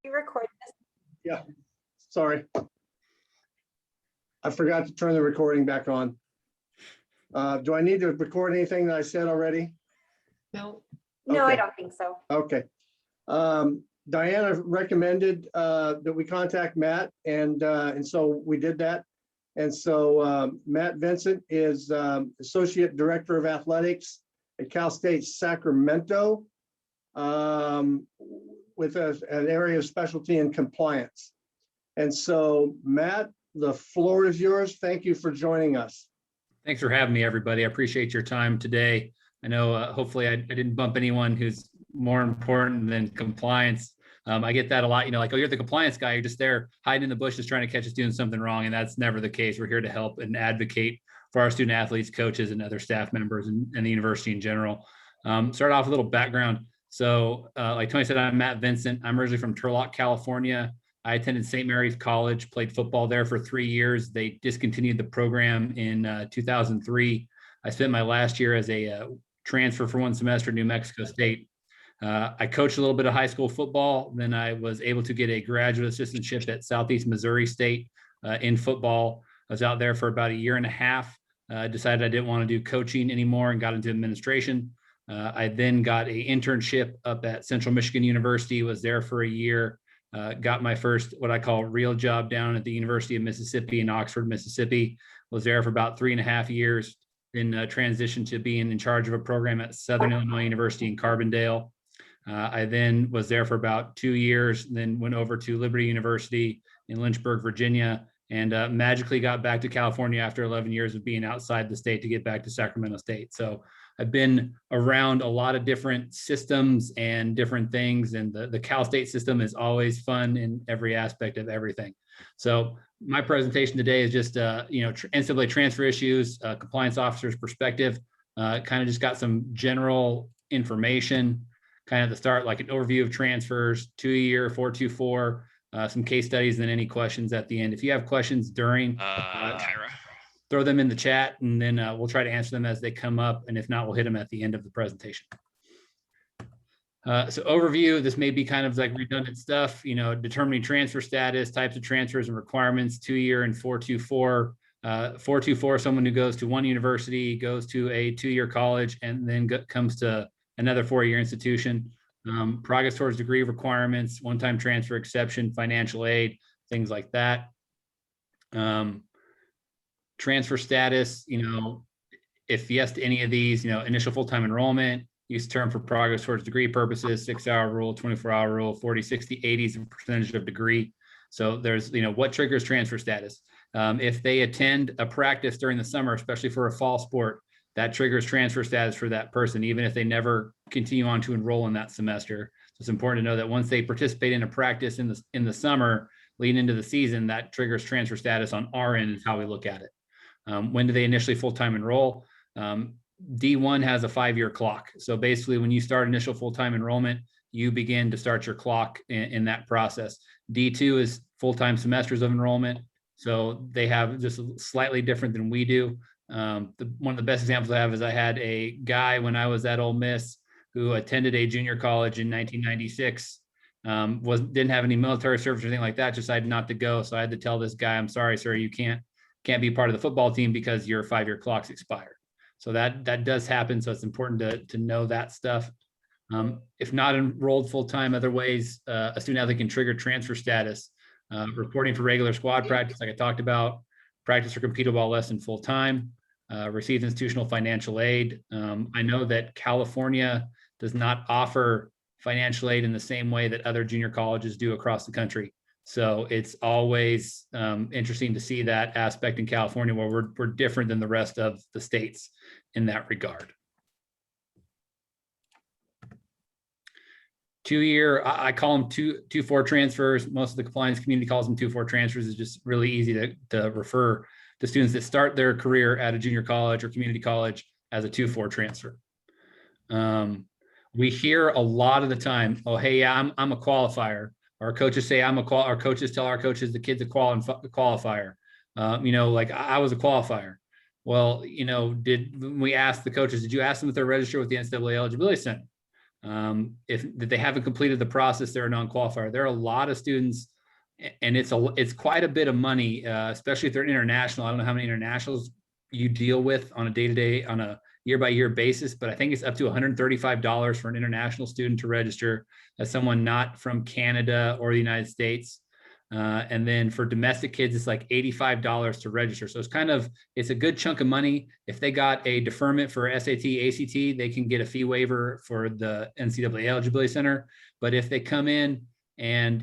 You record this? Yeah, sorry. I forgot to turn the recording back on. Do I need to record anything that I said already? No. No, I Okay. don't think so. Okay. Diana recommended that we contact Matt, and so we did that. And so Matt Vincent is Associate Director of Athletics at Cal State Sacramento, with an area of specialty in compliance. And so Matt, the floor is yours. Thank you for joining us. Thanks for having me, everybody. I appreciate your time today. I know hopefully I didn't bump anyone who's more important than compliance. I get that a lot, like, oh, you're the compliance guy. You're just there hiding in the bushes trying to catch us doing something wrong. And that's never the case. We're here to help and advocate for our student athletes, coaches, and other staff members and the university in general. Start off with a little background. So like Tony said, I'm Matt Vincent. I'm originally from Turlock, California. I attended St. Mary's College, played football there for 3 years. They discontinued the program in 2003. I spent my last year as a transfer for 1 semester at New Mexico State. I coached a little bit of high school football. Then I was able to get a graduate assistantship at Southeast Missouri State in football. I was out there for about 1.5 years. Decided I didn't want to do coaching anymore and got into administration. I then got an internship up at Central Michigan University, was there for 1 year. Got my first, what I call real job down at the University of Mississippi in Oxford, Mississippi. Was there for about 3.5 years. Then transitioned to being in charge of a program at Southern Illinois University in Carbondale. I then was there for about 2 years, then went over to Liberty University in Lynchburg, Virginia, and magically got back to California after 11 years of being outside the state to get back to Sacramento State. So I've been around a lot of different systems and different things, and the Cal State system is always fun in every aspect of everything. So my presentation today is just, NCAA transfer issues, compliance officer's perspective, kind of just got some general information, kind of the start, like an overview of transfers, 2-year, 424, some case studies, and then any questions at the end. If you have questions during, throw them in the chat, and then we'll try to answer them as they come up. And if not, we'll hit them at the end of the presentation. So overview, this may be kind of like redundant stuff, determining transfer status, types of transfers and requirements, 2-year and 424. 424, someone who goes to one university, goes to a 2-year college, and then comes to another 4-year institution. Progress towards degree requirements, one-time transfer exception, financial aid, things like that. Transfer status, if yes to any of these, initial full-time enrollment, use term for progress towards degree purposes, 6-hour rule, 24-hour rule, 40, 60, 80s and percentage of degree. So there's, what triggers transfer status. If they attend a practice during the summer, especially for a fall sport, that triggers transfer status for that person, even if they never continue on to enroll in that semester. So it's important to know that once they participate in a practice in the summer, leading into the season, that triggers transfer status on our end is how we look at it. When do they initially full-time enroll? D1 has a 5-year clock. So basically when you start initial full-time enrollment, you begin to start your clock in that process. D2 is full-time semesters of enrollment. So they have just slightly different than we do. One of the best examples I have is I had a guy when I was at Ole Miss who attended a junior college in 1996, didn't have any military service or anything like that, decided not to go. So I had to tell this guy, I'm sorry, sir, you can't be part of the football team because your 5-year clock's expired. So that does happen. So it's important to know that stuff. If not enrolled full-time, other ways a student athlete can trigger transfer status, reporting for regular squad practice, like I talked about, practice or compete while less than full-time, receives institutional financial aid. I know that California does not offer financial aid in the same way that other junior colleges do across the country. So it's always interesting to see that aspect in California where we're different than the rest of the states in that regard. 2-year, I call them 2-4 transfers. Most of the compliance community calls them 2-4 transfers. It's just really easy to refer to students that start their career at a junior college or community college as a 2-4 transfer. We hear a lot of the time, oh, hey, yeah, I'm a qualifier. Our coaches say our coaches tell our coaches the kid's a qualifier. Like I was a qualifier. Well, when we asked the coaches, did you ask them if they're registered with the NCAA eligibility center? If they haven't completed the process, they're a non-qualifier. There are a lot of students, and it's quite a bit of money, especially if they're international. I don't know how many internationals you deal with on a day-to-day, on a year-by-year basis, but I think it's up to $135 for an international student to register as someone not from Canada or the United States. And then for domestic kids, it's like $85 to register. So it's a good chunk of money. If they got a deferment for SAT, ACT, they can get a fee waiver for the NCAA Eligibility Center. But if they come in and,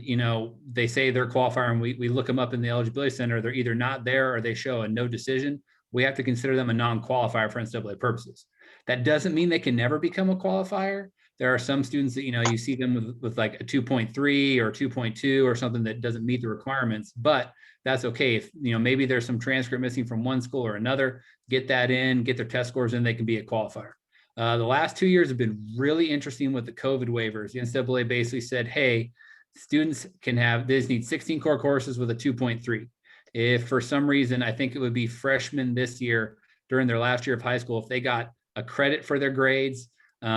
they say they're qualifier and we look them up in the Eligibility Center, they're either not there or they show a no decision, we have to consider them a non-qualifier for NCAA purposes. That doesn't mean they can never become a qualifier. There are some students that, you see them with like a 2.3 or 2.2 or something that doesn't meet the requirements, but that's okay. If, maybe there's some transcript missing from one school or another, get that in, get their test scores in, they can be a qualifier. The last 2 years have been really interesting with the COVID waivers. The NCAA basically said, hey, students they just need 16 core courses with a 2.3. If for some reason, I think it would be freshmen this year during their last year of high school, if they got a credit for their grades, the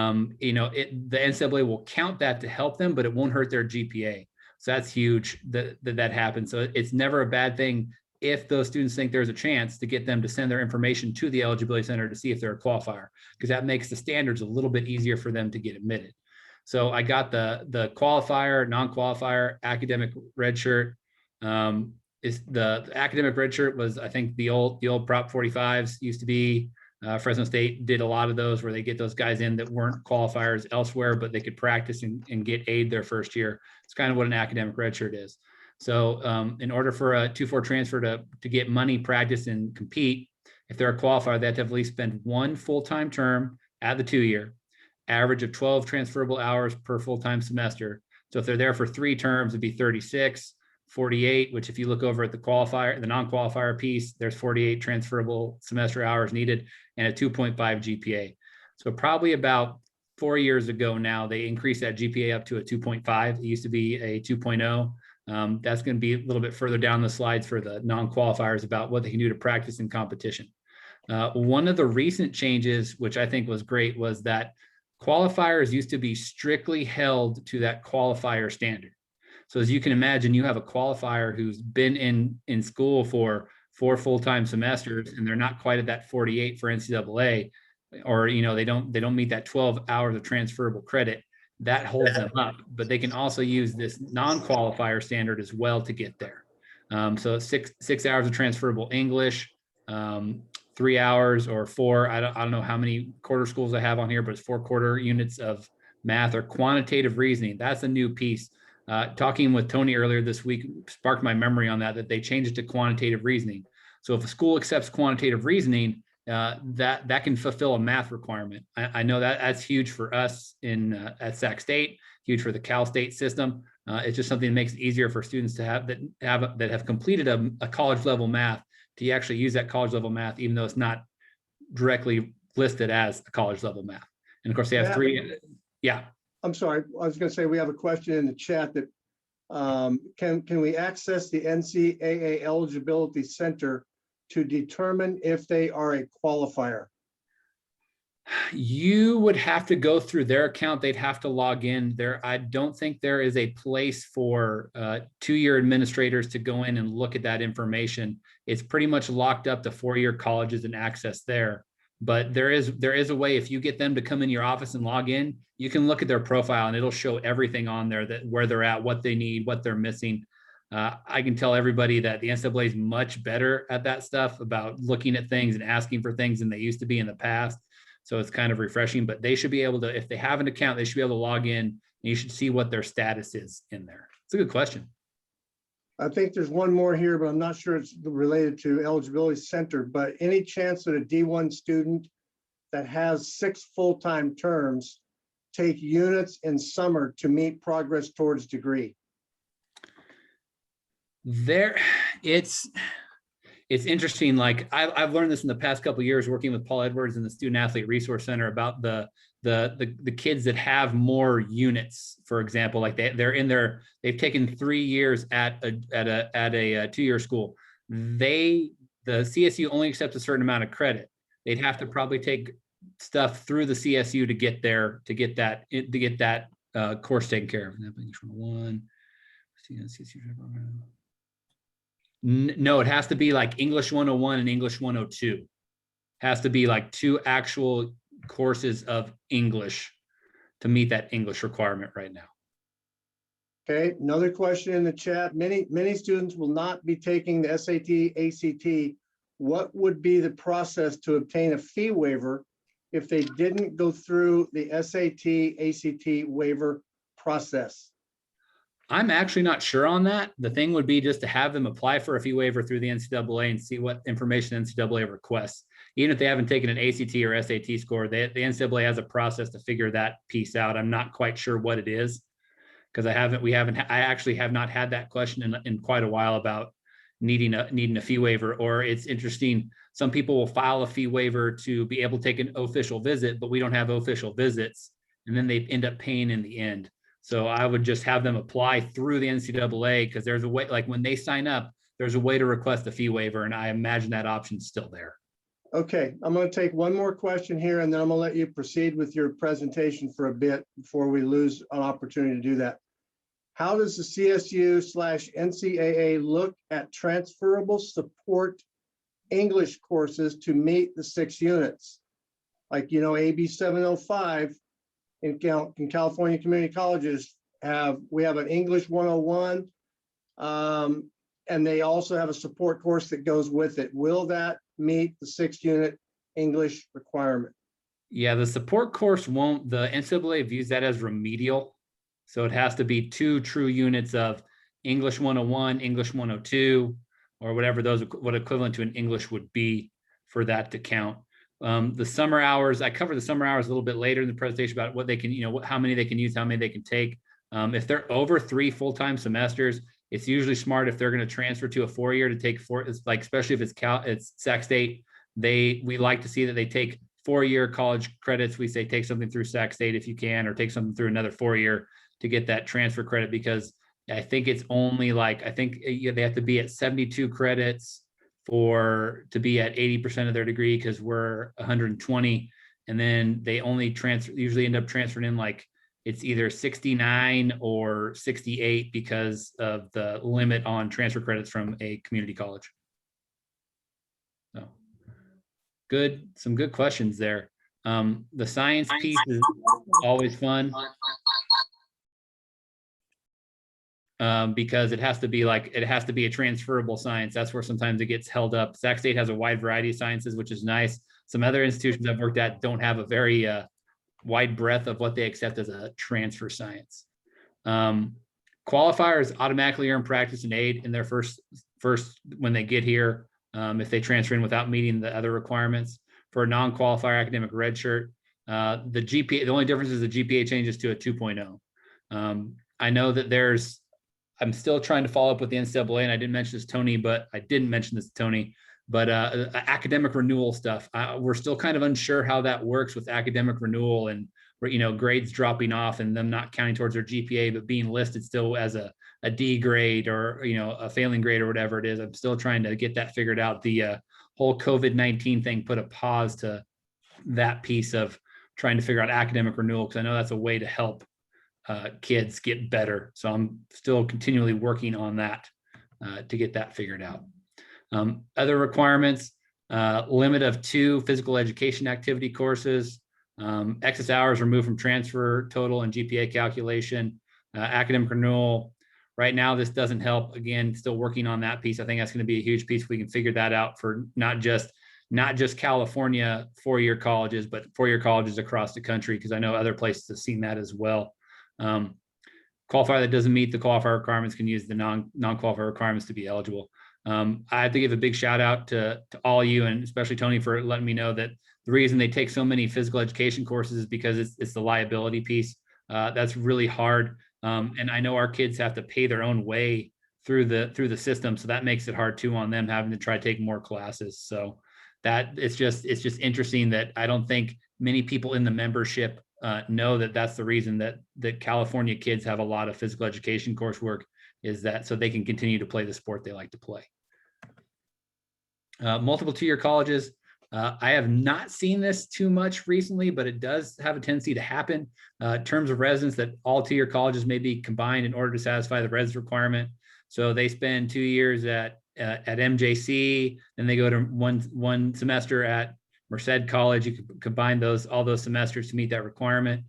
NCAA will count that to help them, but it won't hurt their GPA. So that's huge that happens. So it's never a bad thing if those students think there's a chance to get them to send their information to the Eligibility Center to see if they're a qualifier, because that makes the standards a little bit easier for them to get admitted. So I got the qualifier, non-qualifier, academic redshirt. Is the academic redshirt was, I think, the old Prop 45s used to be. Fresno State did a lot of those where they get those guys in that weren't qualifiers elsewhere, but they could practice and get aid their first year. It's kind of what an academic redshirt is. So in order for a 2-4 transfer to get money, practice, and compete, if they're a qualifier, they have to have at least spent one full-time term at the 2-year, average of 12 transferable hours per full-time semester. So if they're there for 3 terms, it'd be 36. 48, which if you look over at the qualifier, the non-qualifier piece, there's 48 transferable semester hours needed and a 2.5 GPA. So probably about 4 years ago now, they increased that GPA up to a 2.5. It used to be a 2.0. That's going to be a little bit further down the slides for the non-qualifiers about what they can do to practice in competition. One of the recent changes, which I think was great, was that qualifiers used to be strictly held to that qualifier standard. So as you can imagine, you have a qualifier who's been in school for 4 full-time semesters, and they're not quite at that 48 for NCAA, or they don't meet that 12 hours of transferable credit. That holds them up, but they can also use this non-qualifier standard as well to get there. So 6 hours of transferable English, 3 hours or 4. I don't know how many quarter schools I have on here, but it's 4 quarter units of math or quantitative reasoning. That's a new piece. Talking with Tony earlier this week sparked my memory on that they changed it to quantitative reasoning. So if a school accepts quantitative reasoning, that can fulfill a math requirement. I know that's huge for us at Sac State, huge for the Cal State system. It's just something that makes it easier for students to have completed a college level math to actually use that college level math, even though it's not directly listed as a college level math. And of course, they have 3. Yeah. I'm sorry. I was going to say we have a question in the chat that can we access the NCAA Eligibility Center to determine if they are a qualifier? You would have to go through their account. They'd have to log in there. I don't think there is a place for 2-year administrators to go in and look at that information. It's pretty much locked up to 4-year colleges and access there. But there is a way, if you get them to come in your office and log in, you can look at their profile and it'll show everything on there, that where they're at, what they need, what they're missing. I can tell everybody that the NCAA is much better at that stuff, about looking at things and asking for things than they used to be in the past. So it's kind of refreshing, but they should be able to, if they have an account, they should be able to log in and you should see what their status is in there. It's a good question. I think there's one more here, but I'm not sure it's related to Eligibility Center, but any chance that a D1 student that has 6 full-time terms take units in summer to meet progress towards degree? It's interesting. Like I've learned this in the past couple of years working with Paul Edwards and the Student Athlete Resource Center about the kids that have more units. For example, like they've taken 3 years at a 2-year school. The CSU only accepts a certain amount of credit. They'd have to probably take stuff through the CSU to get there, to get that course taken care of. English 101. No, it has to be like English 101 and English 102. Has to be like 2 actual courses of English to meet that English requirement right now. Okay, another question in the chat. Many students will not be taking the SAT, ACT. What would be the process to obtain a fee waiver if they didn't go through the SAT, ACT waiver process? I'm actually not sure on that. The thing would be just to have them apply for a fee waiver through the NCAA and see what information NCAA requests. Even if they haven't taken an ACT or SAT score, the NCAA has a process to figure that piece out. I'm not quite sure what it is, because I actually have not had that question in quite a while about needing a fee waiver. Or it's interesting, some people will file a fee waiver to be able to take an official visit, but we don't have official visits, and then they end up paying in the end. So I would just have them apply through the NCAA, because there's a way, like when they sign up, there's a way to request a fee waiver, and I imagine that option's still there. Okay, I'm going to take one more question here, and then I'm going to let you proceed with your presentation for a bit before we lose an opportunity to do that. How does the CSU/NCAA look at transferable support English courses to meet the 6 units? Like, AB 705 in California community colleges we have an English 101, and they also have a support course that goes with it. Will that meet the 6 unit English requirement? Yeah, the support course won't. The NCAA views that as remedial. So it has to be 2 true units of English 101, English 102, or whatever what equivalent to an English would be for that to count. The summer hours, I covered the summer hours a little bit later in the presentation about what they can, how many they can use, how many they can take. If they're over 3 full-time semesters, it's usually smart if they're going to transfer to a 4-year to take 4. It's like, especially if it's Sac State, we like to see that they take 4-year college credits. We say take something through Sac State if you can, or take something through another 4-year to get that transfer credit, because I think it's only like, they have to be at 72 credits to be at 80% of their degree, because we're 120, and then they only usually end up transferring in like it's either 69 or 68 because of the limit on transfer credits from a community college. So some good questions there. The science piece is always fun. Because it has to be a transferable science. That's where sometimes it gets held up. Sac State has a wide variety of sciences, which is nice. Some other institutions I've worked at don't have a very wide breadth of what they accept as a transfer science. Qualifiers automatically earn practice and aid in their first when they get here, if they transfer in without meeting the other requirements. For a non-qualifier academic redshirt, the GPA, the only difference is the GPA changes to a 2.0. I know that I'm still trying to follow up with the NCAA, and I didn't mention this to Tony, but academic renewal stuff. We're still kind of unsure how that works with academic renewal, and grades dropping off and them not counting towards their GPA, but being listed still as a D grade or a failing grade or whatever it is. I'm still trying to get that figured out. The whole COVID-19 thing put a pause to that piece of trying to figure out academic renewal, because I know that's a way to help kids get better. So I'm still continually working on that to get that figured out. Other requirements, limit of 2 physical education activity courses, excess hours removed from transfer total and GPA calculation, academic renewal. Right now, this doesn't help. Again, still working on that piece. I think that's going to be a huge piece. We can figure that out for not just California 4-year colleges, but 4-year colleges across the country, because I know other places have seen that as well. Qualifier that doesn't meet the qualifier requirements can use the non-qualifier requirements to be eligible. I have to give a big shout out to all you, and especially Tony, for letting me know that the reason they take so many physical education courses is because it's the liability piece. That's really hard. And I know our kids have to pay their own way through the system. So that makes it hard too on them having to try to take more classes. So that it's just interesting that I don't think many people in the membership know that that's the reason that California kids have a lot of physical education coursework, is that so they can continue to play the sport they like to play. Multiple 2-year colleges. I have not seen this too much recently, but it does have a tendency to happen. Terms of residence that all 2-year colleges may be combined in order to satisfy the res requirement. So they spend 2 years at MJC, then they go to one semester at Merced College. You can combine all those semesters to meet that requirement.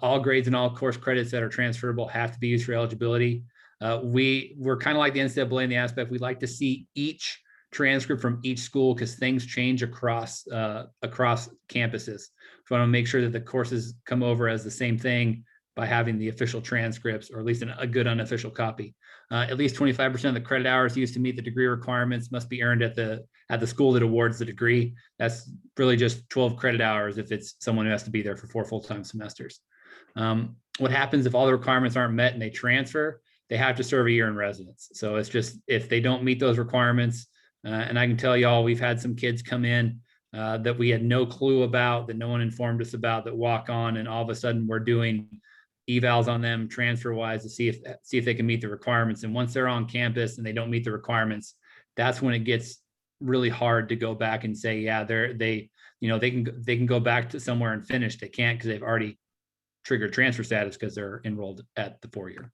All grades and all course credits that are transferable have to be used for eligibility. We're kind of like the NCAA in the aspect we like to see each transcript from each school because things change across campuses. So I want to make sure that the courses come over as the same thing by having the official transcripts, or at least a good unofficial copy. At least 25% of the credit hours used to meet the degree requirements must be earned at the school that awards the degree. That's really just 12 credit hours if it's someone who has to be there for 4 full-time semesters. What happens if all the requirements aren't met and they transfer? They have to serve a year in residence. So it's just, if they don't meet those requirements, and I can tell y'all, we've had some kids come in that we had no clue about, that no one informed us about, that walk on, and all of a sudden we're doing evals on them transfer wise to see if they can meet the requirements. And once they're on campus and they don't meet the requirements, that's when it gets really hard to go back and say, yeah, they can go back to somewhere and finish. They can't because they've already triggered transfer status because they're enrolled at the 4-year.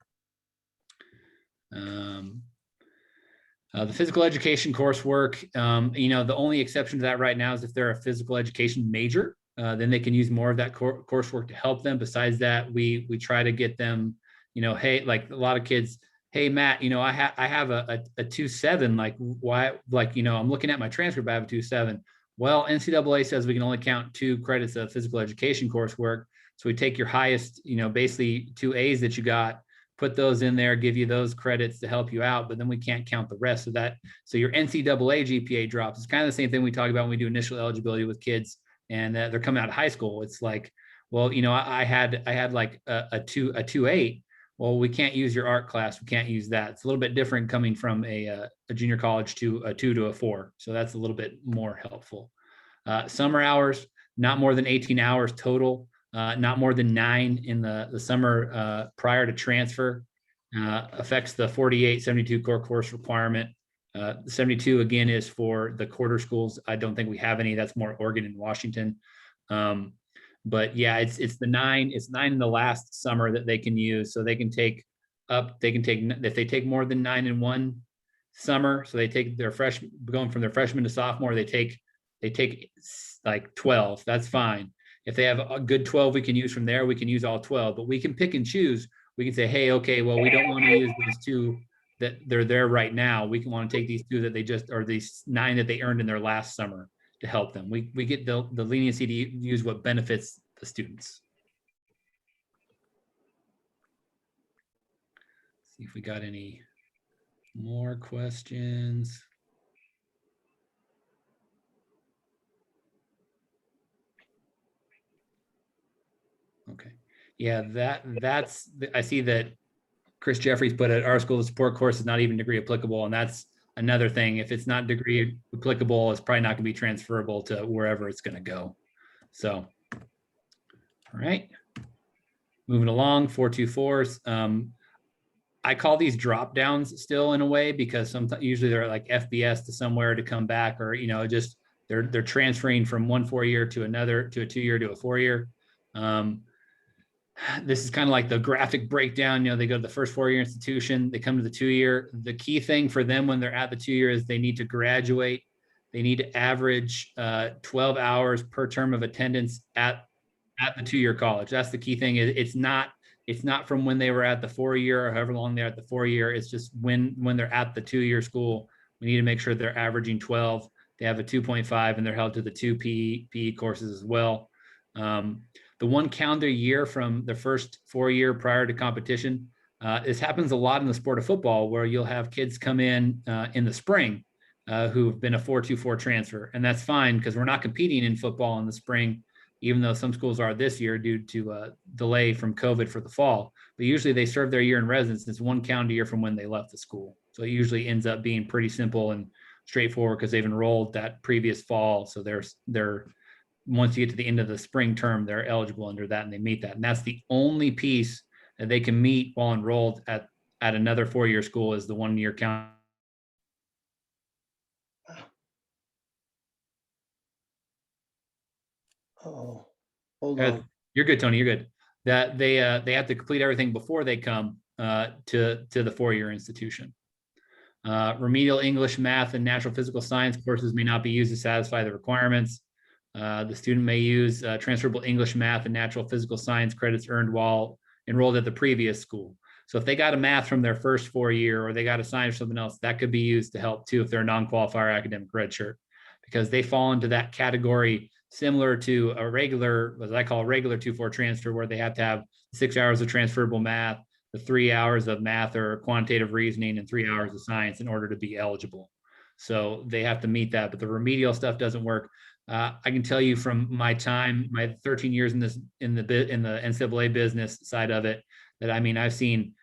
The physical education coursework, the only exception to that right now is if they're a physical education major, then they can use more of that coursework to help them. Besides that, we try to get them, hey, like a lot of kids, hey, Matt, I have a 2.7, like why, I'm looking at my transcript, I have a 2.7. Well, NCAA says we can only count 2 credits of physical education coursework. So we take your highest, basically 2 A's that you got, put those in there, give you those credits to help you out, but then we can't count the rest of that. So your NCAA GPA drops. It's kind of the same thing we talk about when we do initial eligibility with kids and they're coming out of high school. It's like, well, I had like a 2.8. Well, we can't use your art class. We can't use that. It's a little bit different coming from a junior college to a 2 to a 4. So that's a little bit more helpful. Summer hours, not more than 18 hours total. Not more than 9 in the summer prior to transfer. Affects the 48-72 core course requirement. 72 again is for the quarter schools. I don't think we have any. That's more Oregon and Washington. But yeah, it's the 9. It's 9 in the last summer that they can use. So they can take if they take more than 9 in one summer. So they take their going from their freshman to sophomore. They take like 12. That's fine. If they have a good 12 we can use from there, we can use all 12, but we can pick and choose. We can say, hey, okay, well, we don't want to use these 2 that they're there right now. We can want to take these 2 that they just, or these 9 that they earned in their last summer to help them. We get the leniency to use what benefits the students. See if we got any more questions. Okay. Yeah, that's I see that Chris Jeffries put at our school, the support course is not even degree applicable. And that's another thing. If it's not degree applicable, it's probably not going to be transferable to wherever it's going to go. So, all right. Moving along, 424s. I call these drop downs still in a way because sometimes usually they're like FBS to somewhere to come back, or just they're transferring from one 4-year to another, to a 2-year to a 4-year. This is kind of like the graphic breakdown. They go to the first 4-year institution, they come to the 2-year. The key thing for them when they're at the 2-year is they need to graduate. They need to average 12 hours per term of attendance at the 2-year college. That's the key thing. It's not from when they were at the 4-year or however long they're at the 4-year. It's just when they're at the 2-year school, we need to make sure they're averaging 12. They have a 2.5 and they're held to the 2 PE courses as well. The 1 calendar year from the first 4-year prior to competition. This happens a lot in the sport of football, where you'll have kids come in the spring who've been a 4.24 transfer. And that's fine because we're not competing in football in the spring, even though some schools are this year due to a delay from COVID for the fall. But usually they serve their year in residence. It's 1 calendar year from when they left the school. So it usually ends up being pretty simple and straightforward because they've enrolled that previous fall. So they're once you get to the end of the spring term, they're eligible under that and they meet that. And that's the only piece that they can meet while enrolled at another 4-year school is the 1-year count. Oh, hold Uh, on. You're good, Tony. You're good. That they have to complete everything before they come to the four-year institution. Remedial English, math, and natural physical science courses may not be used to satisfy the requirements. The student may use transferable English, math, and natural physical science credits earned while enrolled at the previous school. So if they got a math from their first 4 year, or they got a science or something else, that could be used to help too if they're a non-qualifier academic redshirt, because they fall into that category similar to a regular, what I call a regular 2-4 transfer, where they have to have 6 hours of transferable math, the 3 hours of math or quantitative reasoning, and 3 hours of science in order to be eligible. So they have to meet that, but the remedial stuff doesn't work. I can tell you from my time, my 13 years in this, in the NCAA business side of it, that I mean, I've seen,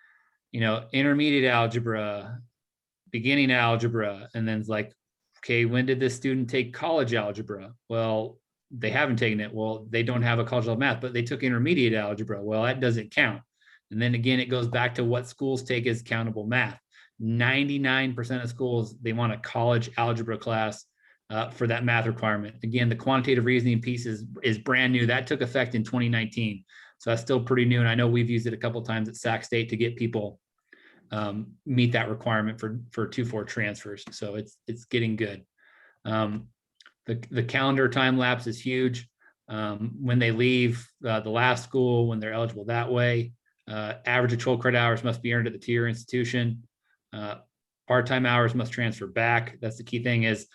intermediate algebra, beginning algebra, and then it's like, okay, when did this student take college algebra? Well, they haven't taken it. Well, they don't have a college level math, but they took intermediate algebra. Well, that doesn't count. And then again, it goes back to what schools take as countable math. 99% of schools, they want a college algebra class for that math requirement. Again, the quantitative reasoning piece is brand new. That took effect in 2019. So that's still pretty new. And I know we've used it a couple of times at Sac State to get people meet that requirement for 2-4 transfers. So it's getting good. The calendar time lapse is huge. When they leave the last school, when they're eligible that way, average of 12 credit hours must be earned at the tier institution. Part-time hours must transfer back. That's the key thing. Is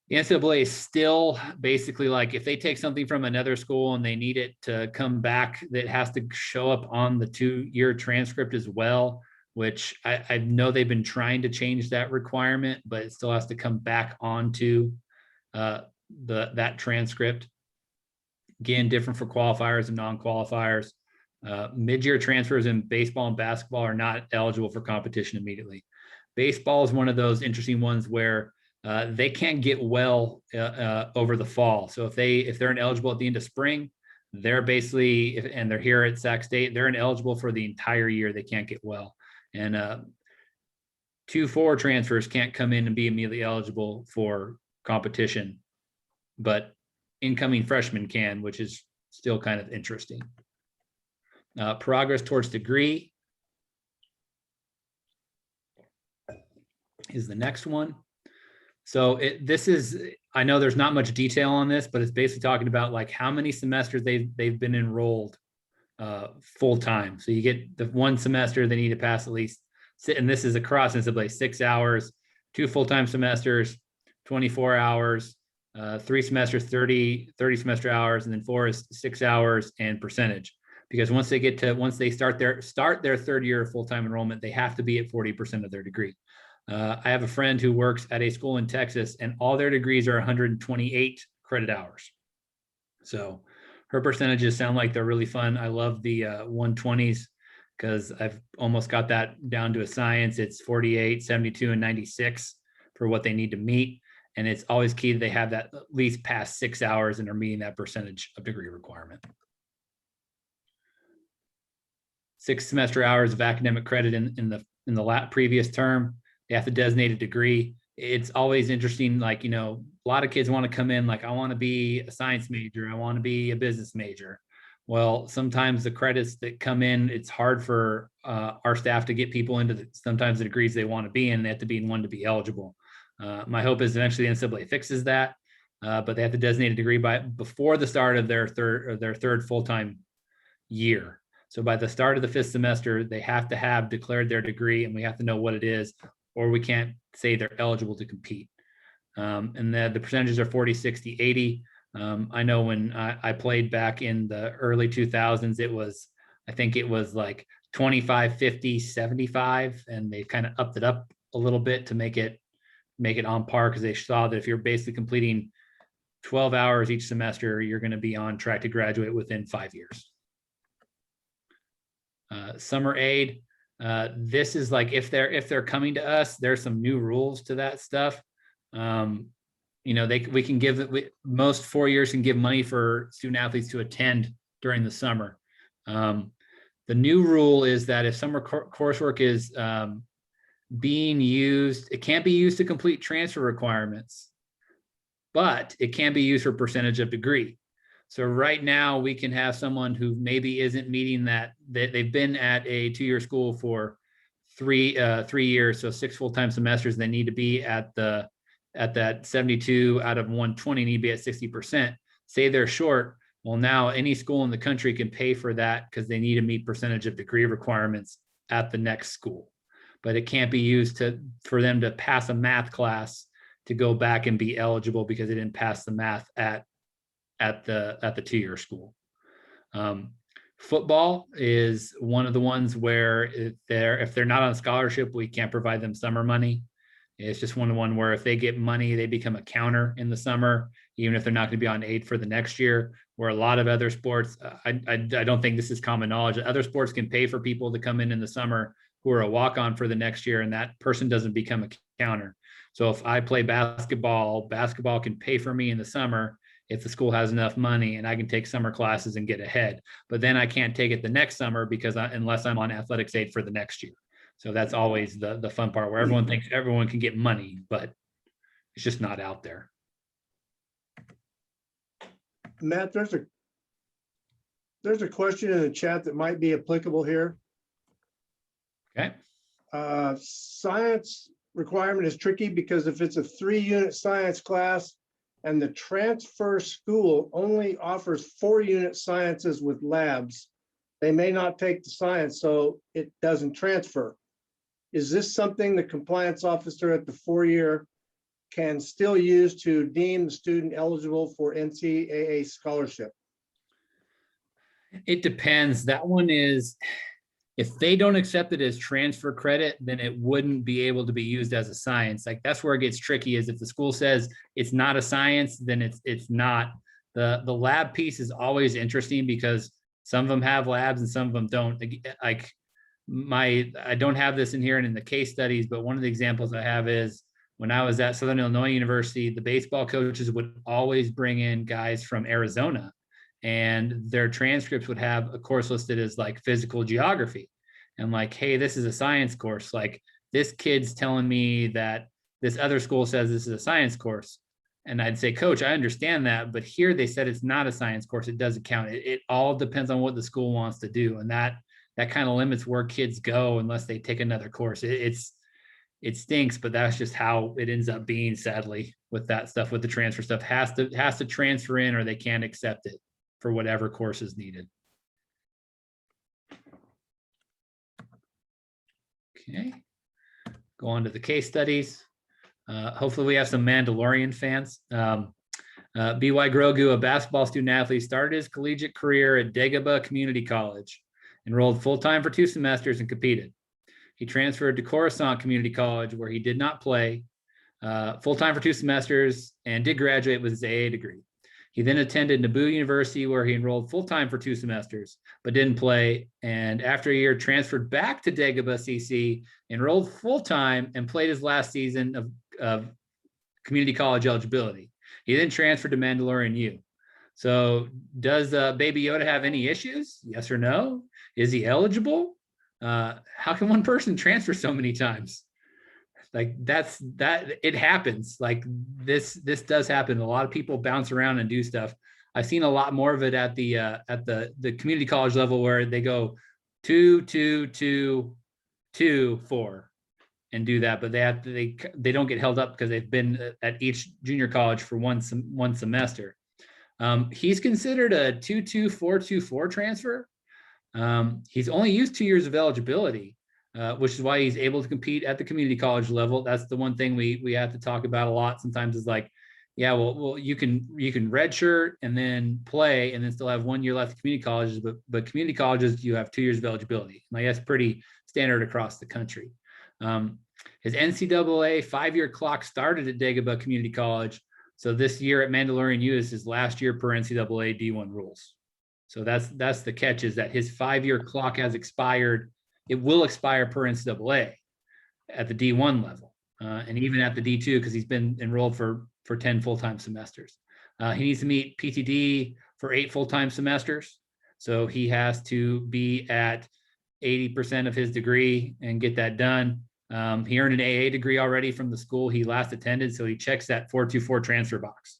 the NCAA is still basically like, if they take something from another school and they need it to come back, that has to show up on the 2-year transcript as well, which I know they've been trying to change that requirement, but it still has to come back onto that transcript. Again, different for qualifiers and non-qualifiers. Mid-year transfers in baseball and basketball are not eligible for competition immediately. Baseball is one of those interesting ones where they can't get well over the fall. So if they're ineligible at the end of spring, they're basically, and they're here at Sac State, they're ineligible for the entire year. They can't get well. And 2-4 transfers can't come in and be immediately eligible for competition, but incoming freshmen can, which is still kind of interesting. Progress towards degree is the next one. So this is, I know there's not much detail on this, but it's basically talking about like how many semesters they've been enrolled full time. So you get the one semester they need to pass at least, and this is across NCAA, 6 hours, 2 full-time semesters, 24 hours, 3 semesters, 30 semester hours, and then 4 is 6 hours and percentage. Because once they start their 3rd year of full-time enrollment, they have to be at 40% of their degree. I have a friend who works at a school in Texas, and all their degrees are 128 credit hours. So her percentages sound like they're really fun. I love the 120s because I've almost got that down to a science. It's 48, 72, and 96 for what they need to meet. And it's always key that they have that at least past 6 hours and are meeting that percentage of degree requirement. 6 semester hours of academic credit in the previous term. They have to designate a degree. It's always interesting. Like, a lot of kids want to come in like, I want to be a science major. I want to be a business major. Well, sometimes the credits that come in, it's hard for our staff to get people into sometimes the degrees they want to be in. They have to be in one to be eligible. My hope is eventually the NCAA fixes that, but they have to designate a degree before the start of their third full-time year. So by the start of the 5th semester, they have to have declared their degree, and we have to know what it is, or we can't say they're eligible to compete. And the percentages are 40, 60, 80. I know when I played back in the early 2000s, I think it was like 25, 50, 75, and they kind of upped it up a little bit to make it on par, because they saw that if you're basically completing 12 hours each semester, you're going to be on track to graduate within 5 years. Summer aid. This is like, if they're coming to us, there's some new rules to that stuff. We can give most 4 years can give money for student athletes to attend during the summer. The new rule is that if summer coursework is being used, it can't be used to complete transfer requirements, but it can be used for percentage of degree. So right now we can have someone who maybe isn't meeting that, they've been at a 2-year school for 3 years, so 6 full-time semesters. They need to be at that 72 out of 120, need to be at 60%. Say they're short. Well, now any school in the country can pay for that because they need to meet percentage of degree requirements at the next school. But it can't be used for them to pass a math class to go back and be eligible because they didn't pass the math at the 2-year school. Football is one of the ones where if they're not on scholarship, we can't provide them summer money. It's just one where if they get money, they become a counter in the summer, even if they're not going to be on aid for the next year. Where a lot of other sports, I don't think this is common knowledge. Other sports can pay for people to come in the summer who are a walk-on for the next year, and that person doesn't become a counter. So if I play basketball can pay for me in the summer if the school has enough money, and I can take summer classes and get ahead. But then I can't take it the next summer because unless I'm on athletics aid for the next year. So that's always the fun part, where everyone thinks everyone can get money, but it's just not out there. Matt, there's a question in the chat that might be applicable here. Okay. Science requirement is tricky because if it's a 3-unit science class and the transfer school only offers 4-unit sciences with labs, they may not take the science, so it doesn't transfer. Is this something the compliance officer at the 4-year can still use to deem the student eligible for NCAA scholarship? It depends. That one is, if they don't accept it as transfer credit, then it wouldn't be able to be used as a science. Like that's where it gets tricky, is if the school says it's not a science, then it's not. The lab piece is always interesting because some of them have labs and some of them don't. Like I don't have this in here and in the case studies, but one of the examples I have is when I was at Southern Illinois University, the baseball coaches would always bring in guys from Arizona, and their transcripts would have a course listed as like physical geography. And like, hey, this is a science course. Like this kid's telling me that this other school says this is a science course. And I'd say, coach, I understand that, but here they said it's not a science course. It doesn't count. It all depends on what the school wants to do. And that kind of limits where kids go unless they take another course. It stinks, but that's just how it ends up being, sadly, with that stuff. With the transfer stuff, has to transfer in or they can't accept it for whatever course is needed. Okay, go on to the case studies. Hopefully we have some Mandalorian fans. B.Y. Grogu, a basketball student athlete, started his collegiate career at Dagobah Community College, enrolled full-time for 2 semesters and competed. He transferred to Coruscant Community College, where he did not play, full-time for 2 semesters and did graduate with his AA degree. He then attended Naboo University, where he enrolled full-time for 2 semesters, but didn't play. And after a year, transferred back to Dagobah CC, enrolled full-time, and played his last season of community college eligibility. He then transferred to Mandalorian U. So does Baby Yoda have any issues? Yes or no? Is he eligible? How can one person transfer so many times? Like it happens. Like this does happen. A lot of people bounce around and do stuff. I've seen a lot more of it at the community college level, where they go 2, 2, 2, 2, 4 and do that, but they don't get held up because they've been at each junior college for one semester. He's considered a 2-2-4-2-4 transfer. He's only used 2 years of eligibility, which is why he's able to compete at the community college level. That's the one thing we have to talk about a lot sometimes, is like, yeah, well, you can redshirt and then play and then still have 1 year left at community colleges, but community colleges, you have 2 years of eligibility. Like that's pretty standard across the country. His NCAA 5-year clock started at Dagobah Community College. So this year at Mandalorian U is his last year per NCAA D1 rules. So that's the catch, is that his 5-year clock has expired. It will expire per NCAA at the D1 level, and even at the D2, because he's been enrolled for 10 full-time semesters. He needs to meet PTD for 8 full-time semesters. So he has to be at 80% of his degree and get that done. He earned an AA degree already from the school he last attended, so he checks that 424 transfer box.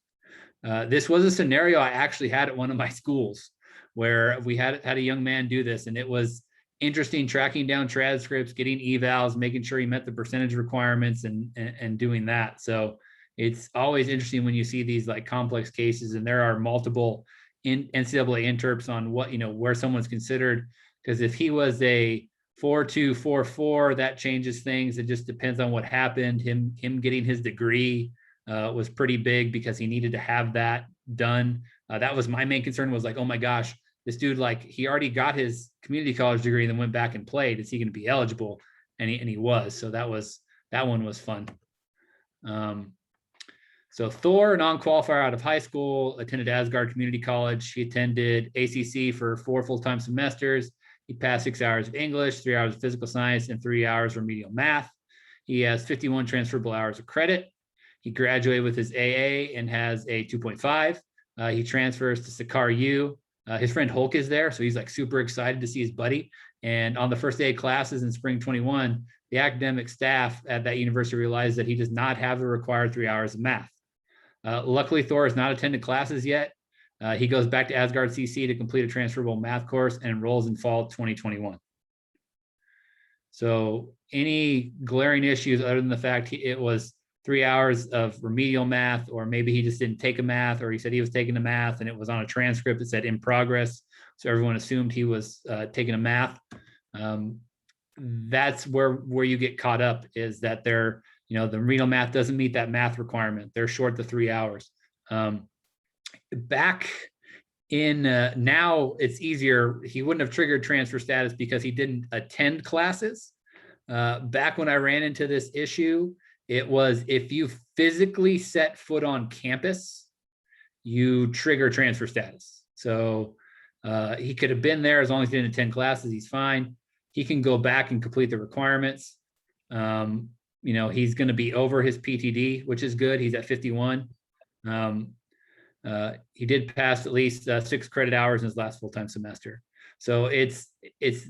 This was a scenario I actually had at one of my schools where we had a young man do this, and it was interesting tracking down transcripts, getting evals, making sure he met the percentage requirements, and doing that. So it's always interesting when you see these like complex cases, and there are multiple NCAA interps on what, where someone's considered. Because if he was a 4.2, 4.4, that changes things. It just depends on what happened. Him getting his degree was pretty big because he needed to have that done. That was my main concern, was like, oh my gosh, this dude, like, he already got his community college degree and then went back and played. Is he going to be eligible? And he was. So that one was fun. So Thor, non-qualifier out of high school, attended Asgard Community College. He attended ACC for 4 full-time semesters. He passed 6 hours of English, 3 hours of physical science, and 3 hours remedial math. He has 51 transferable hours of credit. He graduated with his AA and has a 2.5. He transfers to Sakar U. His friend Hulk is there, so he's like super excited to see his buddy. And on the first day of classes in spring 21, the academic staff at that university realized that he does not have the required 3 hours of math. Luckily, Thor has not attended classes yet. He goes back to Asgard CC to complete a transferable math course and enrolls in fall 2021. So any glaring issues other than the fact it was 3 hours of remedial math, or maybe he just didn't take a math, or he said he was taking a math and it was on a transcript that said in progress. So everyone assumed he was taking a math. That's where you get caught up, is that the remedial math doesn't meet that math requirement. They're short the 3 hours. Back in now it's easier. He wouldn't have triggered transfer status because he didn't attend classes. Back when I ran into this issue, it was if you physically set foot on campus, you trigger transfer status. So he could have been there as long as he didn't attend classes. He's fine. He can go back and complete the requirements. He's going to be over his PTD, which is good. He's at 51. He did pass at least 6 credit hours in his last full-time semester. So it's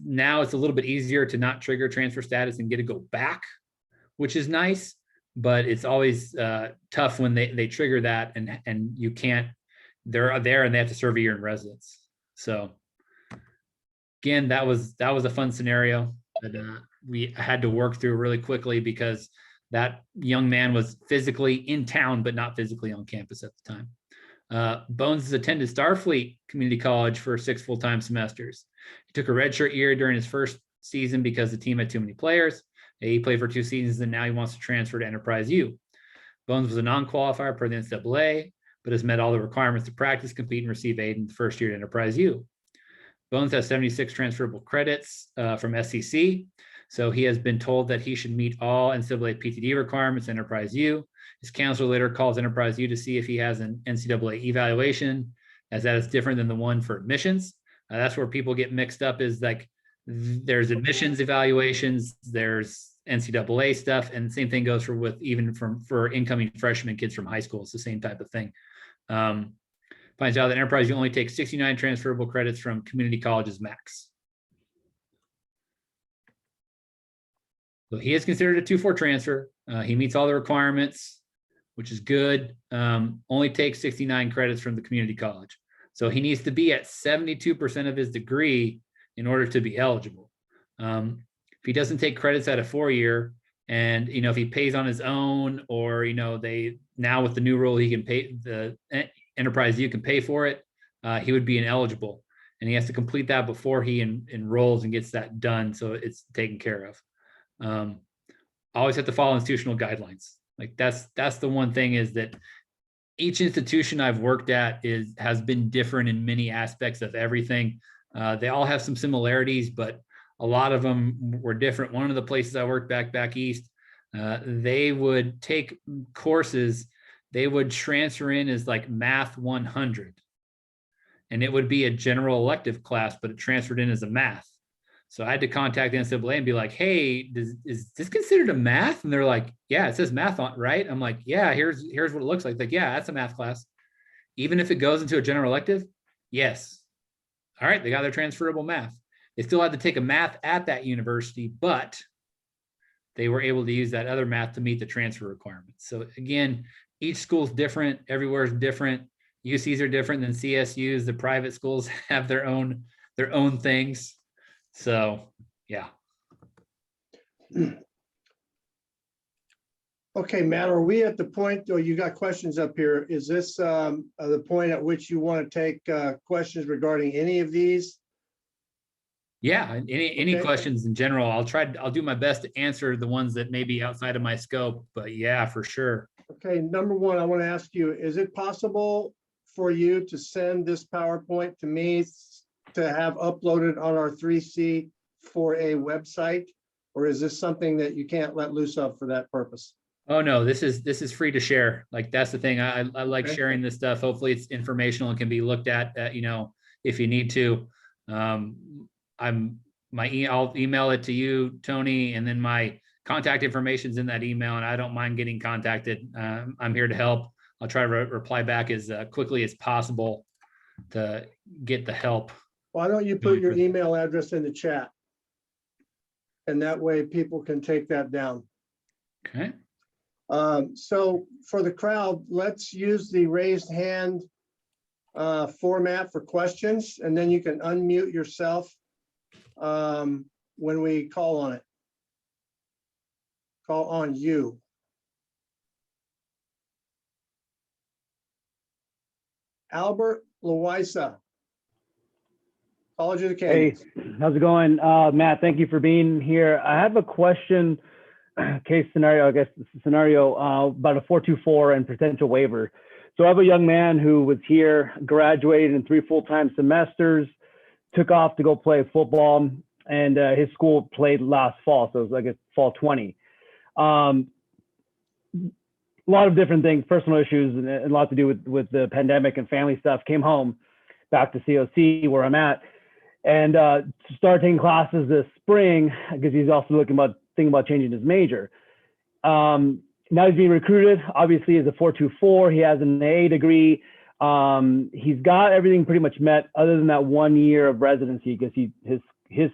now a little bit easier to not trigger transfer status and get to go back, which is nice, but it's always tough when they trigger that and you can't, they're there and they have to serve a year in residence. So again, that was a fun scenario that we had to work through really quickly because that young man was physically in town, but not physically on campus at the time. Bones has attended Starfleet Community College for 6 full-time semesters. He took a redshirt year during his first season because the team had too many players. He played for 2 seasons and now he wants to transfer to Enterprise U. Bones was a non-qualifier per the NCAA, but has met all the requirements to practice, compete, and receive aid in the first year at Enterprise U. Bones has 76 transferable credits from SEC. So he has been told that he should meet all NCAA PTD requirements in Enterprise U. His counselor later calls Enterprise U to see if he has an NCAA evaluation, as that is different than the one for admissions. That's where people get mixed up, is like there's admissions evaluations, there's NCAA stuff, and the same thing goes for incoming freshmen, kids from high school. It's the same type of thing. Finds out that Enterprise U only takes 69 transferable credits from community colleges max. So he is considered a 2-4 transfer. He meets all the requirements, which is good. Only takes 69 credits from the community college. So he needs to be at 72% of his degree in order to be eligible. If he doesn't take credits at a 4-year, and if he pays on his own, or they now with the new rule he can pay, the Enterprise U can pay for it, he would be ineligible, and he has to complete that before he enrolls and gets that done, so it's taken care of. Always have to follow institutional guidelines. Like that's the one thing, is that each institution I've worked at has been different in many aspects of everything. They all have some similarities, but a lot of them were different. One of the places I worked back east, they would take courses, they would transfer in as like Math 100, and it would be a general elective class, but it transferred in as a math. So I had to contact the NCAA and be like, hey, is this considered a math? And they're like, yeah, it says math on, right? I'm like, yeah, here's what it looks like. Like, yeah, that's a math class. Even if it goes into a general elective, yes. All right, they got their transferable math. They still had to take a math at that university, but they were able to use that other math to meet the transfer requirements. So again, each school's different, everywhere is different. UCs are different than CSUs. The private schools have their own things. So yeah. Okay, Matt, are we at the point, or you got questions up here? Is this the point at which you want to take questions regarding any of these? Yeah, any Okay. questions in general, I'll do my best to answer the ones that may be outside of my scope, but yeah, for sure. Okay, number one, I want to ask you, is it possible for you to send this PowerPoint to me to have uploaded on our 3C for a website? Or is this something that you can't let loose of for that purpose? Oh no, this is free to share. Like that's the thing. I like Okay. sharing this stuff. Hopefully it's informational and can be looked at, if you need to. I'll email it to you, Tony, and then my contact information's in that email, and I don't mind getting contacted. I'm here to help. I'll try to reply back as quickly as possible to get the help. Why don't you put your email address in the chat? And that way people can take that down. Okay. So for the crowd, let's use the raised hand format for questions, and then you can unmute yourself when we call on it. Call on you. Albert Loiza, College of the Canyons. Hey, how's it going? Matt, thank you for being here. I have a question, case scenario, I guess, scenario about a 424 and potential waiver. So I have a young man who was here, graduated in 3 full-time semesters, took off to go play football, and his school played last fall, so it was, I guess, fall 20. A lot of different things, personal issues, and a lot to do with the pandemic and family stuff. Came home, back to COC where I'm at, and started taking classes this spring because he's also thinking about changing his major. Now he's being recruited, obviously, as a 424. He has an AA degree. He's got everything pretty much met other than that 1 year of residency because his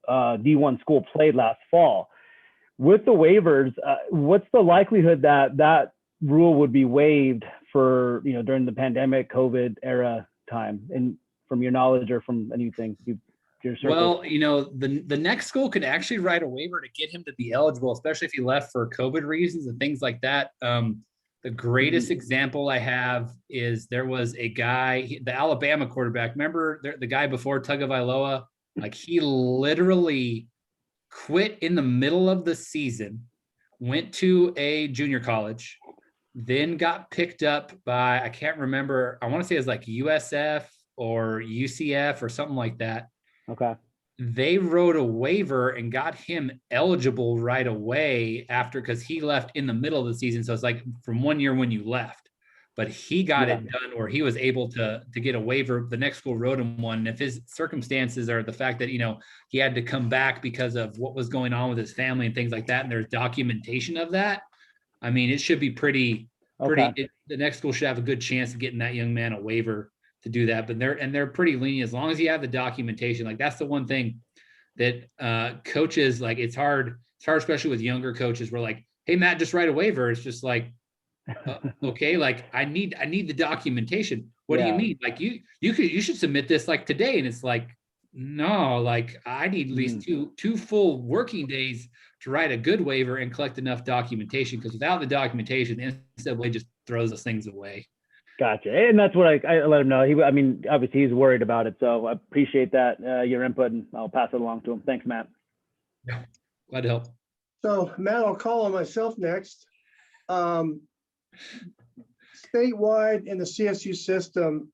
D1 school played last fall. With the waivers, what's the likelihood that rule would be waived for, during the pandemic COVID era time, and from your knowledge or from anything Well, the next school could actually write a waiver to get him to be eligible, especially if he left for COVID reasons and things like that. The greatest example I have is there was a guy, the Alabama quarterback. Remember the guy before Tagovailoa? Like he literally quit in the middle of the season, went to a junior college, then got picked up by, I can't remember, I want to say it was like USF or UCF or something like that. Okay. They wrote a waiver and got him eligible right away after, because he left in the middle of the season. So it's like from 1 year when you left, but he got it done where he was able to get a waiver. The next school wrote him one. And if his circumstances are the fact that, he had to come back because of what was going on with his family and things like that, and there's documentation of that, I mean, it should be pretty, the next school should have a good chance of getting that young man a waiver to do that. But they're pretty lenient as long as you have the documentation. Like that's the one thing that coaches, like it's hard, especially with younger coaches. We're like, hey Matt, just write a waiver. It's just like, okay, like I need the documentation. What do you mean? Like you should submit this like today. And it's like, no, like I need at least two full working days to write a good waiver and collect enough documentation. Because without the documentation, the NCAA just throws those things away. Gotcha. And that's what I let him know. Obviously he's worried about it. So I appreciate that, your input, and I'll pass it along to him. Thanks, Matt. Yeah, glad to help. So Matt, I'll call on myself next. Statewide in the CSU system,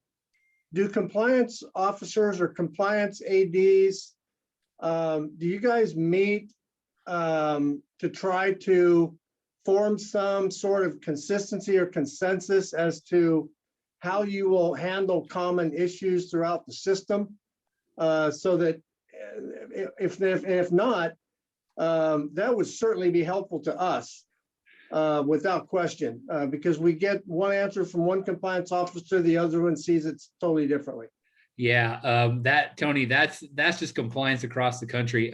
do compliance officers or compliance ADs, do you guys meet to try to form some sort of consistency or consensus as to how you will handle common issues throughout the system, so that if not, that would certainly be helpful to us, without question, because we get one answer from one compliance officer, the other one sees it totally differently. Yeah, Tony, that's just compliance across the country.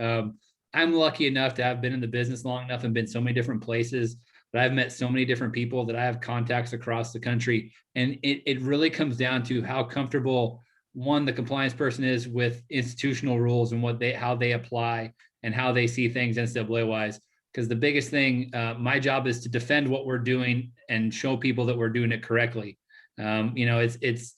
I'm lucky enough to have been in the business long enough and been so many different places. but I've met so many different people that I have contacts across the country. And it really comes down to how comfortable one, the compliance person is with institutional rules and how they apply and how they see things NCAA wise. Because the biggest thing, my job is to defend what we're doing and show people that we're doing it correctly. It's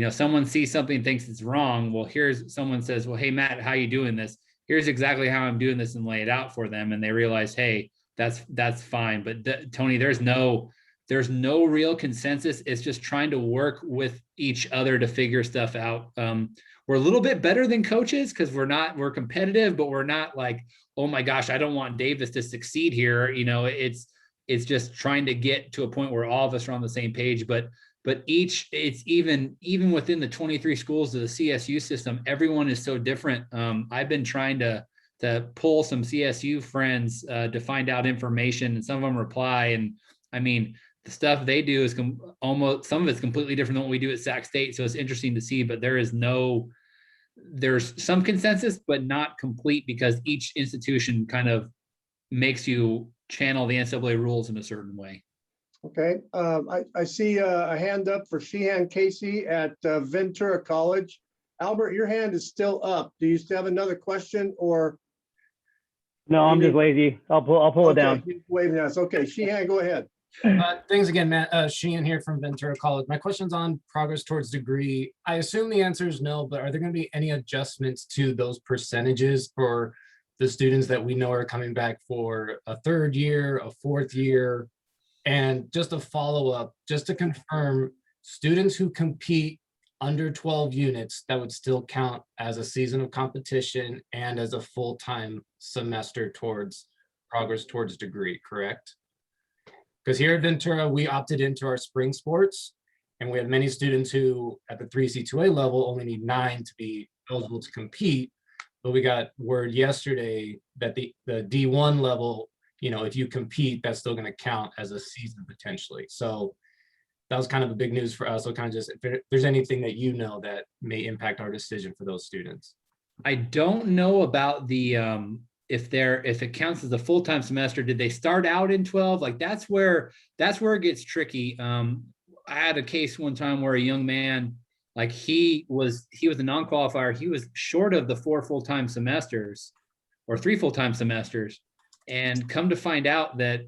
someone sees something, thinks it's wrong. Well, someone says, well, hey, Matt, how you doing this? Here's exactly how I'm doing this, and lay it out for them. And they realize, hey, that's fine. But Tony, there's no real consensus. It's just trying to work with each other to figure stuff out. We're a little bit better than coaches because we're competitive, but we're not like, oh my gosh, I don't want Davis to succeed here. It's just trying to get to a point where all of us are on the same page. But it's even within the 23 schools of the CSU system, everyone is so different. I've been trying to pull some CSU friends to find out information, and some of them reply. And I mean, the stuff they do is almost, some of it's completely different than what we do at Sac State. So it's interesting to see, but there's some consensus, but not complete, because each institution kind of makes you channel the NCAA rules in a certain way. Okay, I see a hand up for Sheehan Casey at Ventura College. Albert, your hand is still up. Do you still have another question, or? No, I'm just lazy. I'll pull it down. Waving us. Okay, Sheehan, go ahead. Thanks again, Matt. Sheehan here from Ventura College. My question's on progress towards degree. I assume the answer is no, but are there going to be any adjustments to those percentages for the students that we know are coming back for a third year, a fourth year? And just a follow-up, just to confirm, students who compete under 12 units, that would still count as a season of competition and as a full-time semester towards progress towards degree, correct? Because here at Ventura, we opted into our spring sports, and we have many students who at the 3C2A level only need 9 to be eligible to compete. But we got word yesterday that the D1 level, if you compete, that's still going to count as a season potentially. So that was kind of a big news for us. So kind of just, if there's anything that that may impact our decision for those students. I don't know about the if it counts as a full-time semester. Did they start out in 12? Like that's where it gets tricky. I had a case one time where a young man, like he was a non-qualifier. He was short of the 4 full-time semesters or 3 full-time semesters. And come to find out that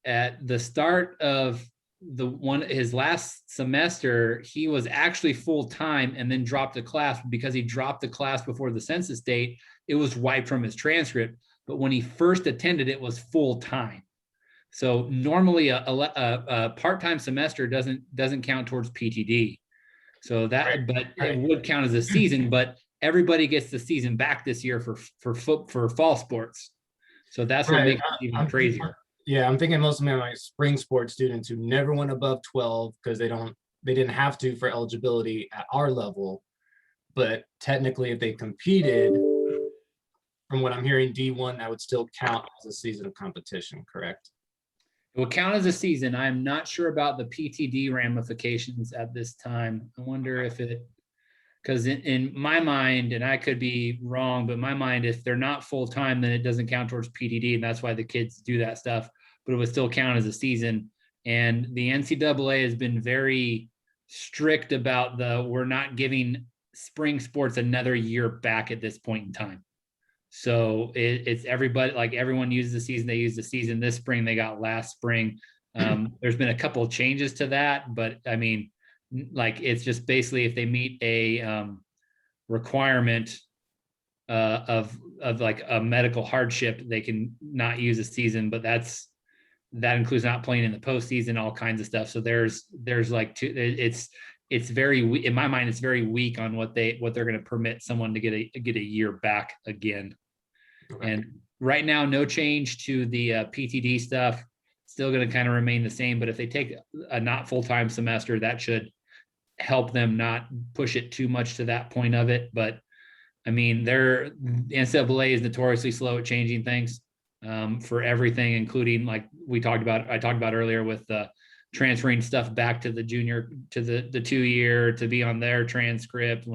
at the start of his last semester, he was actually full-time and then dropped a class. Because he dropped the class before the census date, it was wiped from his transcript. But when he first attended, it was full-time. So normally a part-time semester doesn't count towards PTD. So that, but it would count as a season. But everybody gets the season back this year for fall sports. So that's what makes it even crazier. Yeah, I'm thinking most of my spring sports students who never went above 12 because they didn't have to for eligibility at our level. But technically, if they competed, from what I'm hearing, D1, that would still count as a season of competition, correct? It will count as a season. I'm not sure about the PTD ramifications at this time. I wonder if because in my mind, and I could be wrong, but in my mind, if they're not full-time, then it doesn't count towards PTD, and that's why the kids do that stuff, but it would still count as a season. And the NCAA has been very strict about we're not giving spring sports another year back at this point in time. So it's everybody, like everyone uses the season, they use the season this spring, they got last spring. There's been a couple of changes to that, but I mean, like it's just basically if they meet a requirement of like a medical hardship, they can not use a season, but that includes not playing in the postseason, all kinds of stuff. So there's like it's very, in my mind, it's very weak on what they're going to permit someone to get a year back again. Okay. And right now, no change to the PTD stuff. Still going to kind of remain the same, but if they take a not full-time semester, that should help them not push it too much to that point of it. But I mean, the NCAA is notoriously slow at changing things for everything, including like I talked about earlier with transferring stuff back to the junior, to the 2-year to be on their transcript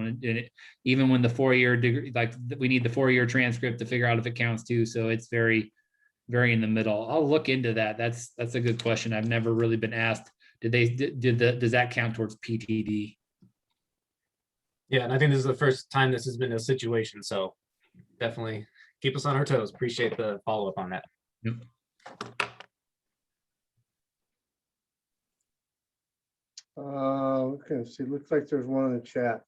even when the 4-year degree, like we need the 4-year transcript to figure out if it counts too. So it's very, very in the middle. I'll look into that. That's a good question. I've never really been asked. Does that count towards PTD? Yeah, and I think this is the first time this has been a situation, so definitely keep us on our toes. Appreciate the follow-up on that. Yep. Okay, see, looks like there's one in the chat.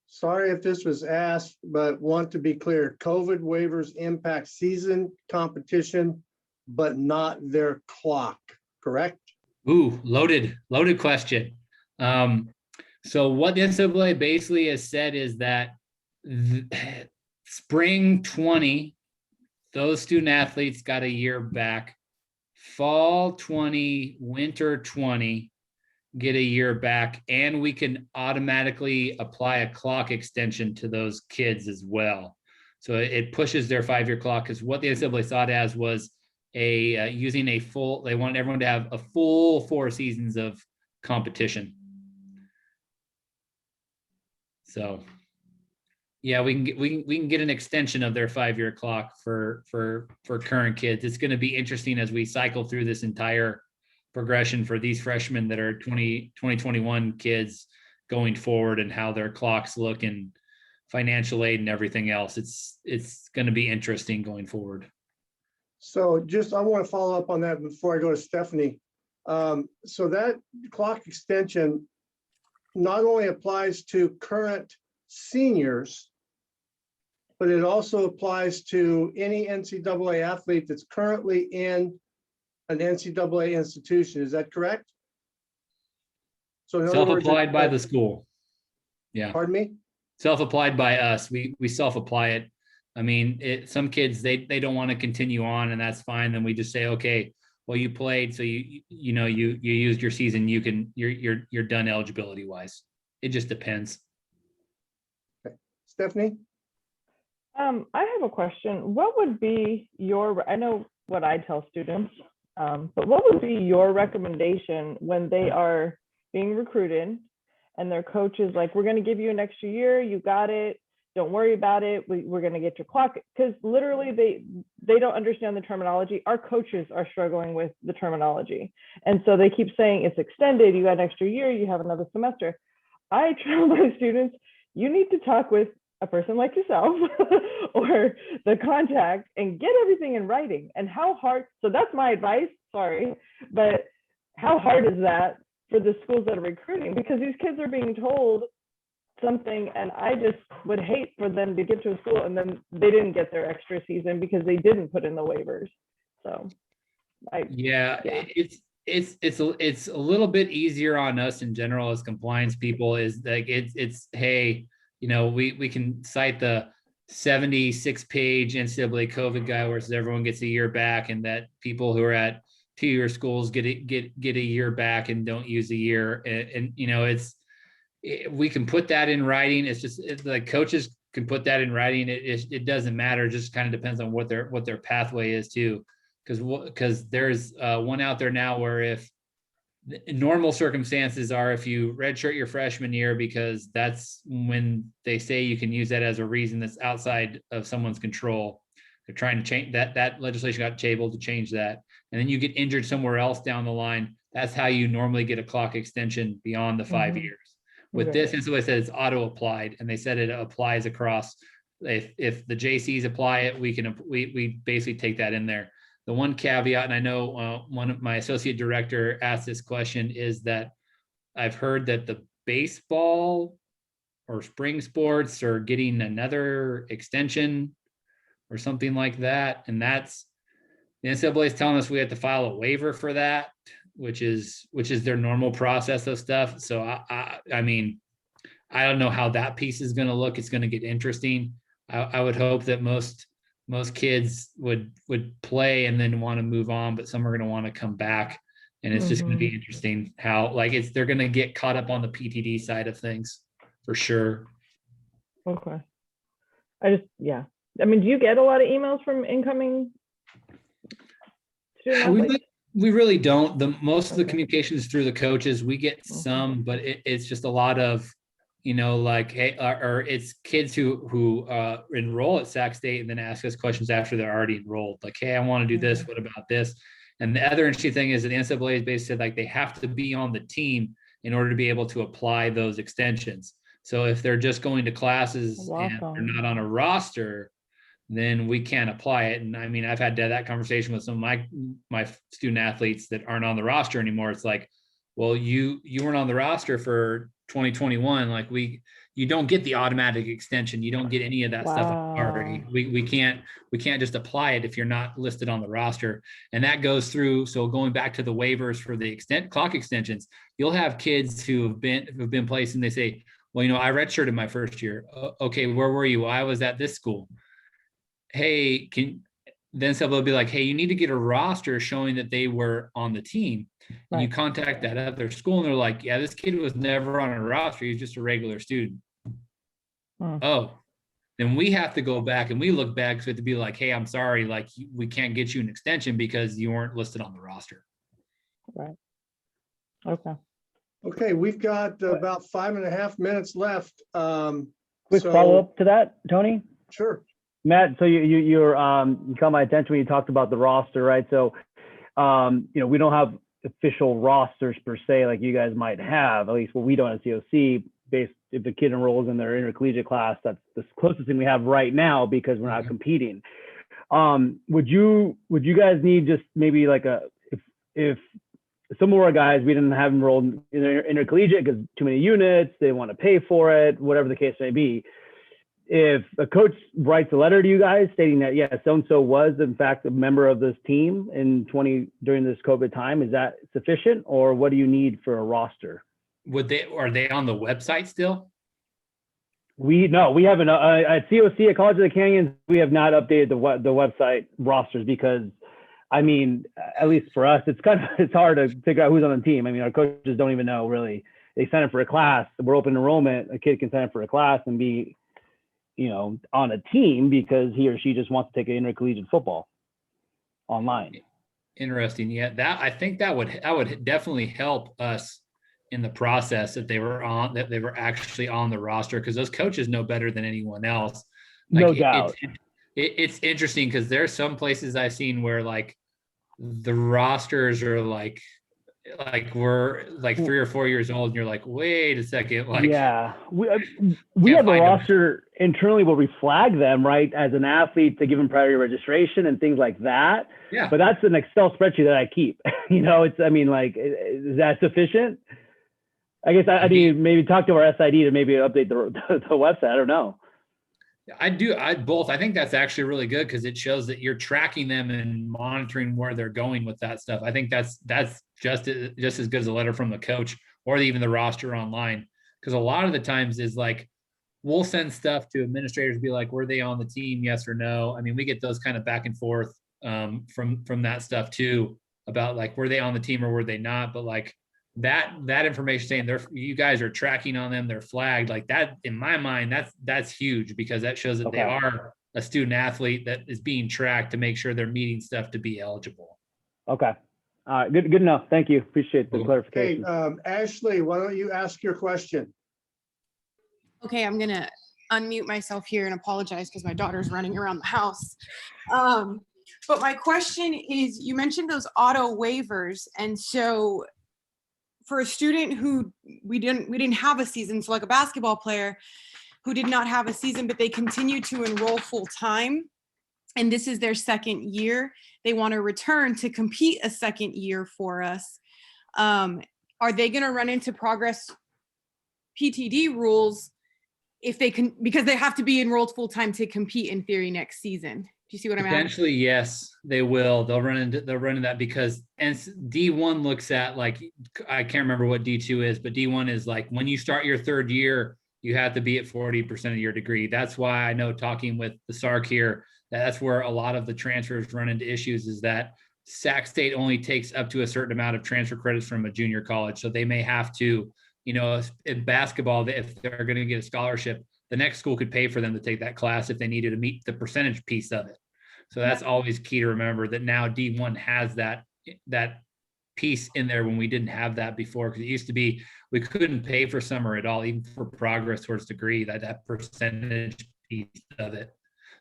Sorry if this was asked, but want to be clear, COVID waivers impact season competition, but not their clock, correct? Ooh, loaded question. So what the NCAA basically has said is that spring 20, those student athletes got a year back. Fall 20, winter 20 get a year back, and we can automatically apply a clock extension to those kids as well. So it pushes their 5-year clock, because what the NCAA thought as was using a full, they want everyone to have a full 4 seasons of competition. So yeah, we can get an extension of their 5-year clock for current kids. It's going to be interesting as we cycle through this entire progression for these freshmen that are 2021 kids going forward, and how their clocks look and financial aid and everything else. It's going to be interesting going forward. So just, I want to follow up on that before I go to Stephanie. So that clock extension not only applies to current seniors, but it also applies to any NCAA athlete that's currently in an NCAA institution. Is that correct? So in other words, Self-applied by the school. Yeah. Pardon me? Self-applied by us. We self-apply it. I mean, some kids, they don't want to continue on, and that's fine. Then we just say, okay, well, you played, so you used your season. You're done eligibility wise. It just depends. Okay. Stephanie? I have a question. What would be your, I know what I tell students, but what would be your recommendation when they are being recruited and their coach is like, we're going to give you an extra year, you got it, don't worry about it, we're going to get your clock, because literally they don't understand the terminology. Our coaches are struggling with the terminology, and so they keep saying it's extended, you got an extra year, you have another semester. I tell my students, you need to talk with a person like yourself or the contact and get everything in writing. And how hard, so that's my advice, sorry, but how hard is that for the schools that are recruiting? Because these kids are being told something, and I just would hate for them to get to a school and then they didn't get their extra season because they didn't put in the waivers. So yeah. It's a little bit easier on us in general as compliance people, is like it's hey, we can cite the 76-page NCAA COVID guide where everyone gets a year back, and that people who are at 2-year schools get a year back and don't use a year. And we can put that in writing. It's just the coaches can put that in writing. It doesn't matter. It just kind of depends on what their pathway is too. Because there's one out there now where if normal circumstances are if you redshirt your freshman year, because that's when they say you can use that as a reason that's outside of someone's control. They're trying to change that legislation got able to change that. And then you get injured somewhere else down the line. That's how you normally get a clock extension beyond the 5 years. With this, NCAA said it's auto applied, and they said it applies across. If the JCs apply it, we basically take that in there. The one caveat, and I know one of my associate director asked this question, is that I've heard that the baseball or spring sports are getting another extension or something like that. And that's, the NCAA is telling us we have to file a waiver for that, which is their normal process of stuff. So I mean, I don't know how that piece is going to look. It's going to get interesting. I would hope that most kids would play and then want to move on, but some are going to want to come back, and it's just going to be interesting how they're going to get caught up on the PTD side of things for sure. Okay. I mean, do you get a lot of emails from incoming students? We really don't. Most of the communication is through the coaches. We get some, but it's just a lot of like, hey, or it's kids who enroll at Sac State and then ask us questions after they're already enrolled. Like, hey, I want to do this. What about this? And the other interesting thing is that the NCAA has basically said like they have to be on the team in order to be able to apply those extensions. So if they're just going to classes and they're not on a roster, then we can't apply it. And I mean, I've had that conversation with some of my student athletes that aren't on the roster anymore. It's like, well, you weren't on the roster for 2021. Like you don't get the automatic extension. You don't get any of that stuff. Already. We can't just apply it if you're not listed on the roster. And that goes through. So going back to the waivers for the clock extensions, you'll have kids who've been placed and they say, well, I redshirted my first year. Okay, where were you? Well, I was at this school. Hey, then somebody will be like, hey, you need to get a roster showing that they were on the team. And you contact that other school and they're like, yeah, this kid was never on a roster. He's just a regular student. Oh, then we have to go back and we look back. So we have to be like, hey, I'm sorry. Like we can't get you an extension because you weren't listed on the roster. Right. Okay. Okay, we've got about 5.5 minutes left. Quick follow-up to that, Tony? Sure. Matt, so you caught my attention when you talked about the roster, right? So, we don't have official rosters per se, like you guys might have, at least what we don't at COC, based if the kid enrolls in their intercollegiate class, that's the closest thing we have right now because we're not competing. Would you guys need just maybe like if some of our guys, we didn't have enrolled in intercollegiate because too many units, they want to pay for it, whatever the case may be. If a coach writes a letter to you guys stating that, yeah, so-and-so was in fact a member of this team during this COVID time, is that sufficient or what do you need for a roster? Are they on the website still? We haven't at COC at College of the Canyons, we have not updated the website rosters because I mean, at least for us, it's hard to figure out who's on the team. I mean, our coaches don't even know really. They sign up for a class. We're open enrollment. A kid can sign up for a class and be, on a team because he or she just wants to take an intercollegiate football online. Interesting. Yeah, I think that would definitely help us in the process that they were actually on the roster because those coaches know better than anyone else. Like, no doubt. It's interesting because there's some places I've seen where like the rosters are like we're like 3 or 4 years old and you're like, wait a second. Like, yeah, we have a roster internally where we flag them, right, as an athlete to give them priority registration and things like that. Yeah. But that's an Excel spreadsheet that I keep. Is that sufficient? I guess I need maybe talk to our SID to maybe update the website. I don't know. I both. I think that's actually really good because it shows that you're tracking them and monitoring where they're going with that stuff. I think that's just as good as a letter from the coach or even the roster online. Because a lot of the times is like, we'll send stuff to administrators, be like, were they on the team? Yes or no. I mean, we get those kind of back and forth from that stuff too about like, were they on the team or were they not? But like, that information saying you guys are tracking on them, they're flagged like that. In my mind, that's huge because that shows that they are a student athlete that is being tracked to make sure they're meeting stuff to be eligible. Okay. All right. Good enough. Thank you. Appreciate the clarification. Hey, Ashley, why don't you ask your question? Okay, I'm gonna unmute myself here and apologize because my daughter's running around the house. But my question is, you mentioned those auto waivers, and so for a student who we didn't have a season, so like a basketball player who did not have a season, but they continue to enroll full time, and this is their second year, they want to return to compete a second year for us. Are they going to run into progress PTD rules if they can, because they have to be enrolled full time to compete in theory next season? Do you see what I'm asking? Potentially, yes, they will. They'll run into that because D1 looks at like, I can't remember what D2 is, but D1 is like when you start your third year, you have to be at 40% of your degree. That's why I know talking with the SARC here, that's where a lot of the transfers run into issues is that Sac State only takes up to a certain amount of transfer credits from a junior college. So they may have to, in basketball, if they're going to get a scholarship, the next school could pay for them to take that class if they needed to meet the percentage piece of it. So that's always key to remember that now D1 has that piece in there when we didn't have that before, because it used to be we couldn't pay for summer at all, even for progress towards degree, that percentage piece of it.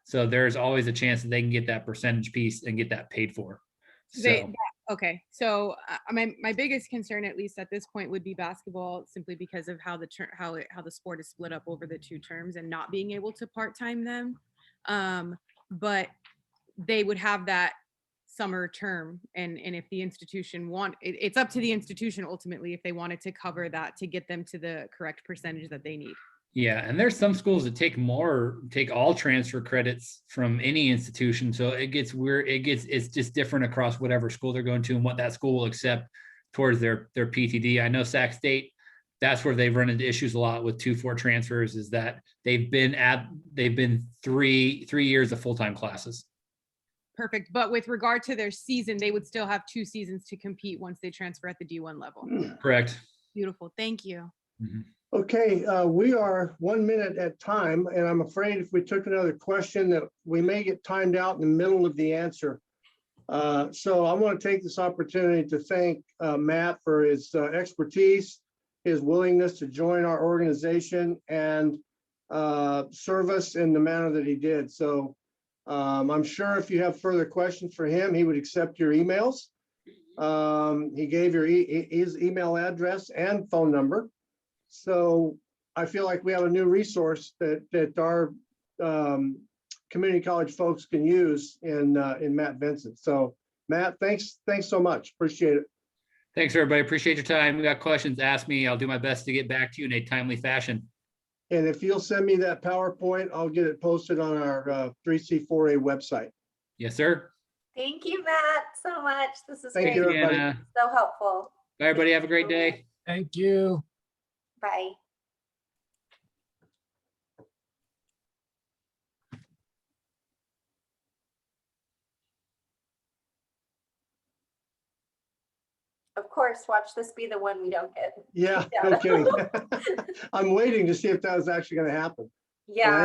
So there's always a chance that they can get that percentage piece and get that paid for. So Okay, so my biggest concern, at least at this point, would be basketball, simply because of how the sport is split up over the 2 terms and not being able to part-time them. But they would have that summer term, and if the institution it's up to the institution ultimately if they wanted to cover that to get them to the correct percentage that they need. yeah, and there's some schools that take all transfer credits from any institution. So it gets weird. It's just different across whatever school they're going to and what that school will accept towards their PTD. I know Sac State, that's where they've run into issues a lot with 2-4 transfers, is that they've been 3 years of full-time classes. Perfect. But with regard to their season, they would still have 2 seasons to compete once they transfer at the D1 level. Correct. Beautiful. Thank you. Mm-hmm. Okay, we are 1 minute at time, and I'm afraid if we took another question that we may get timed out in the middle of the answer. So I want to take this opportunity to thank Matt for his expertise, his willingness to join our organization, and service in the manner that he did. So I'm sure if you have further questions for him, he would accept your emails. He gave his email address and phone number. So I feel like we have a new resource that our community college folks can use in Matt Vincent. So Matt, thanks so much. Appreciate it. Thanks, everybody. Appreciate your time. We got questions, ask me. I'll do my best to get back to you in a timely fashion. And if you'll send me that PowerPoint, I'll get it posted on our 3C4A website. Yes, sir. Thank you, Matt, so much. This is Thank great. you, everybody. Anna. So helpful. Bye, everybody. Have a great day. Thank you. Bye. Of course, watch this be the one we don't get. Yeah, no kidding. I'm waiting to see if that was actually going to happen. Yeah.